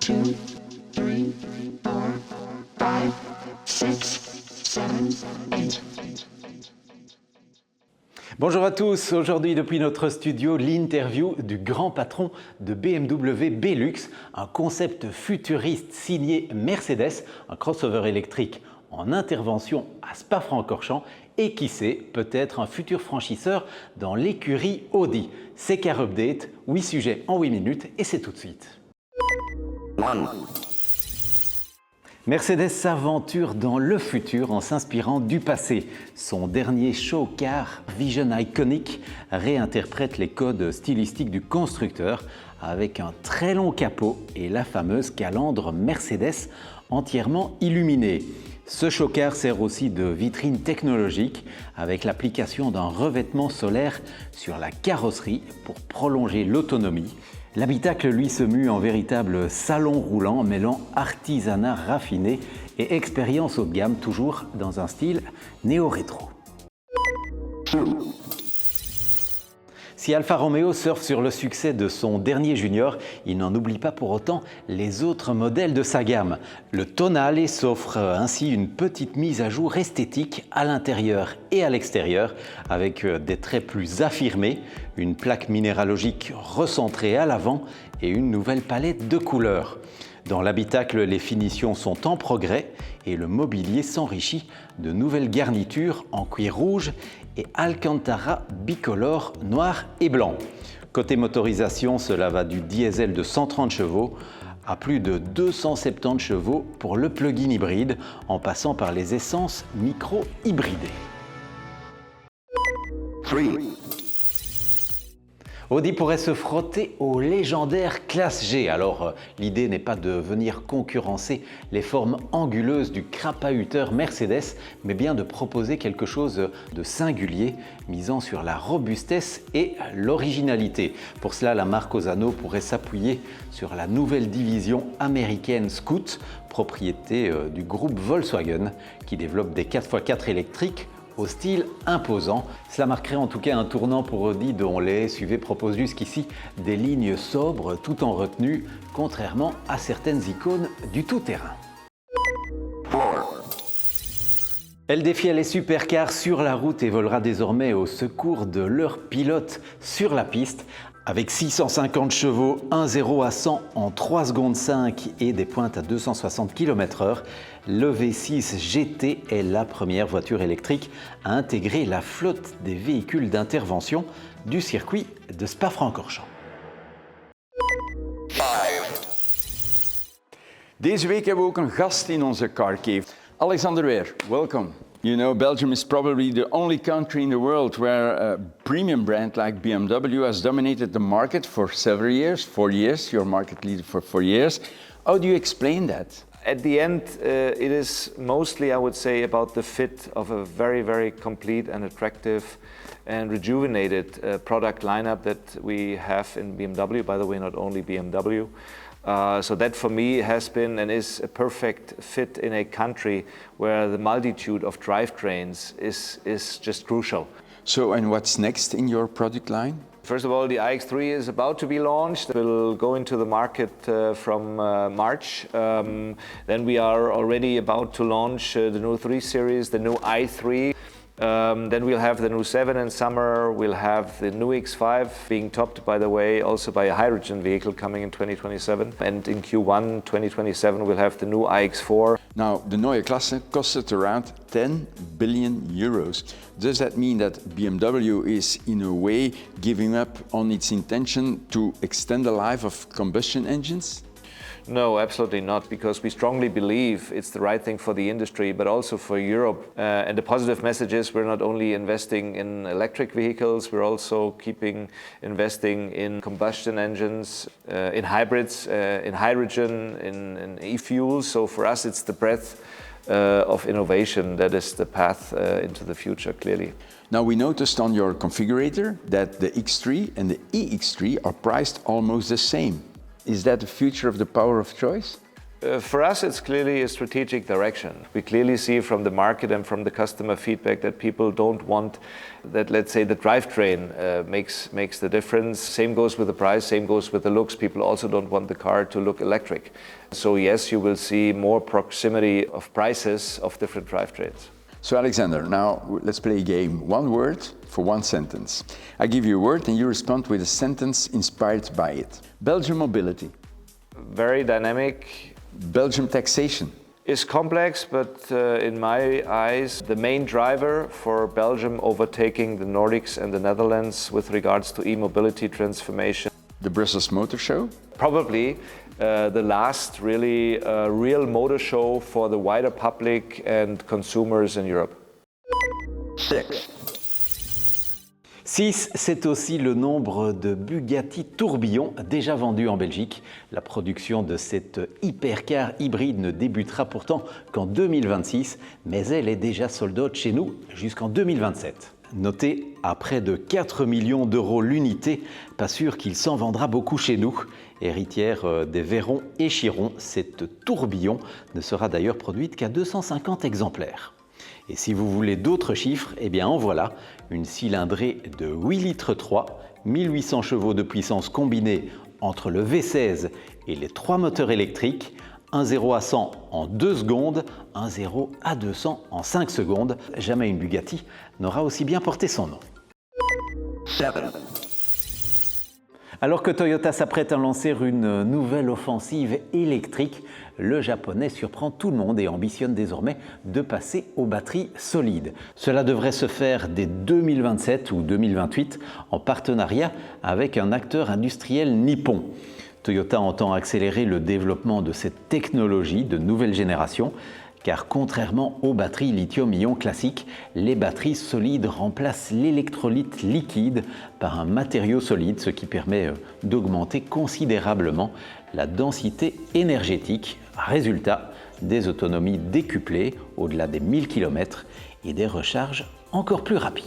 2, 3, 4, 5, 6, 7, 8. Bonjour à tous, aujourd'hui depuis notre studio, l'interview du grand patron de BMW Belux, un concept futuriste signé Mercedes, un crossover électrique en intervention à Spa-Francorchamps et qui sait, peut-être un futur franchisseur dans l'écurie Audi. C'est Car Update, 8 sujets en 8 minutes et c'est tout de suite. Mercedes s'aventure dans le futur en s'inspirant du passé. Son dernier show car Vision Iconic réinterprète les codes stylistiques du constructeur avec un très long capot et la fameuse calandre Mercedes entièrement illuminée. Ce show car sert aussi de vitrine technologique avec l'application d'un revêtement solaire sur la carrosserie pour prolonger l'autonomie. L'habitacle, lui, se mue en véritable salon roulant mêlant artisanat raffiné et expérience haut de gamme, toujours dans un style néo-rétro. Si Alfa Romeo surfe sur le succès de son dernier Junior, il n'en oublie pas pour autant les autres modèles de sa gamme. Le Tonale s'offre ainsi une petite mise à jour esthétique à l'intérieur et à l'extérieur avec des traits plus affirmés, une plaque minéralogique recentrée à l'avant et une nouvelle palette de couleurs. Dans l'habitacle, les finitions sont en progrès et le mobilier s'enrichit de nouvelles garnitures en cuir rouge et Alcantara bicolore noir et blanc. Côté motorisation, cela va du diesel de 130 chevaux à plus de 270 chevaux pour le plug-in hybride, en passant par les essences micro-hybridées. Audi pourrait se frotter au légendaire Classe G. Alors, l'idée n'est pas de venir concurrencer les formes anguleuses du crapahuteur Mercedes, mais bien de proposer quelque chose de singulier, misant sur la robustesse et l'originalité. Pour cela, la marque Osano pourrait s'appuyer sur la nouvelle division américaine Scoot, propriété du groupe Volkswagen, qui développe des 4x4 électriques au style imposant. Cela marquerait en tout cas un tournant pour Audi dont les SUV proposent jusqu'ici des lignes sobres tout en retenue, contrairement à certaines icônes du tout-terrain. Elle défie les supercars sur la route et volera désormais au secours de leurs pilotes sur la piste. Avec 650 chevaux, 1-0 à 100 en 3 secondes 5 et des pointes à 260 km/h, le V6 GT est la première voiture électrique à intégrer la flotte des véhicules d'intervention du circuit de Spa-Francorchamps. Deze week hebben we ook een gast in onze Car Cave. Alexander Wehr, welcome. You know, Belgium is probably the only country in the world where a premium brand like BMW has dominated the market for several years, 4 years, you're market leader for 4 years. How do you explain that? At the end, it is mostly, I would say, about the fit of a very, very complete and attractive and rejuvenated product lineup that we have in BMW, by the way, not only BMW. So that for me has been and is a perfect fit in a country where the multitude of drivetrains is just crucial. So, and what's next in your product line? First of all, the iX3 is about to be launched. We'll go into the market from March. Then we are already about to launch the new 3 Series, the new i3. Then we'll have the new 7 in summer. We'll have the new X5 being topped, by the way, also by a hydrogen vehicle coming in 2027. And in Q1 2027, we'll have the new iX4. Now, the Neue Klasse costed around 10 billion euros. Does that mean that BMW is, in a way, giving up on its intention to extend the life of combustion engines? No, absolutely not, because we strongly believe it's the right thing for the industry, but also for Europe. And the positive message is we're not only investing in electric vehicles, we're also investing in combustion engines, in hybrids, in hydrogen, in e-fuels. So for us, it's the breadth of innovation that is the path into the future, clearly. Now, we noticed on your configurator that the X3 and the eX3 are priced almost the same. Is that the future of the power of choice? For us, it's clearly a strategic direction. We clearly see from the market and from the customer feedback that people don't want that, let's say, the drivetrain makes the difference. Same goes with the price, same goes with the looks. People also don't want the car to look electric. So yes, you will see more proximity of prices of different drivetrains. So Alexander, now let's play a game. One word for one sentence. I give you a word and you respond with a sentence inspired by it. Belgium mobility. Very dynamic. Belgium taxation. Is complex, but in my eyes, the main driver for Belgium overtaking the Nordics and the Netherlands with regards to e-mobility transformation. The Brussels Motor Show. Probably the last really real motor show for the wider public and consumers in Europe. 6, c'est aussi le nombre de Bugatti Tourbillon déjà vendus en Belgique. La production de cette hypercar hybride ne débutera pourtant qu'en 2026, mais elle est déjà sold out chez nous jusqu'en 2027. Notez à près de 4 millions d'euros l'unité, pas sûr qu'il s'en vendra beaucoup chez nous. Héritière des Veyron et Chiron, cette tourbillon ne sera d'ailleurs produite qu'à 250 exemplaires. Et si vous voulez d'autres chiffres, eh bien en voilà, une cylindrée de 8 litres 3, 1800 chevaux de puissance combinée entre le V16 et les 3 moteurs électriques, un 0 à 100 en 2 secondes, un 0 à 200 en 5 secondes. Jamais une Bugatti n'aura aussi bien porté son nom. Alors que Toyota s'apprête à lancer une nouvelle offensive électrique, le japonais surprend tout le monde et ambitionne désormais de passer aux batteries solides. Cela devrait se faire dès 2027 ou 2028 en partenariat avec un acteur industriel nippon. Toyota entend accélérer le développement de cette technologie de nouvelle génération, car contrairement aux batteries lithium-ion classiques, les batteries solides remplacent l'électrolyte liquide par un matériau solide, ce qui permet d'augmenter considérablement la densité énergétique. Résultat, des autonomies décuplées au-delà des 1000 km et des recharges encore plus rapides.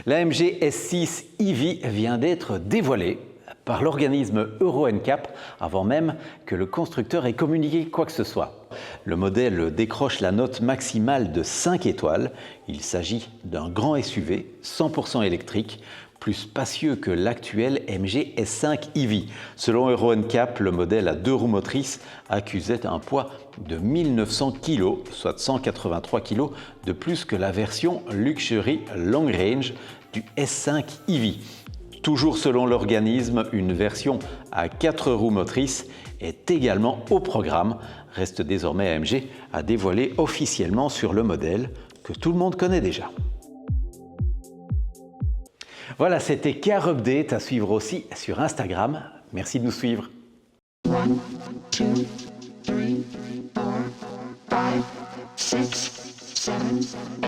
L'AMG S6 EV vient d'être dévoilée par l'organisme Euro NCAP avant même que le constructeur ait communiqué quoi que ce soit. Le modèle décroche la note maximale de 5 étoiles. Il s'agit d'un grand SUV 100% électrique, plus spacieux que l'actuel MG S5 EV. Selon Euro NCAP, le modèle à 2 roues motrices accusait un poids de 1900 kg, soit 183 kg de plus que la version Luxury Long Range du S5 EV. Toujours selon l'organisme, une version à 4 roues motrices est également au programme. Reste désormais AMG à dévoiler officiellement sur le modèle que tout le monde connaît déjà. Voilà, c'était Car Update à suivre aussi sur Instagram. Merci de nous suivre. 1, 2, 3, 4, 5, 6, 7,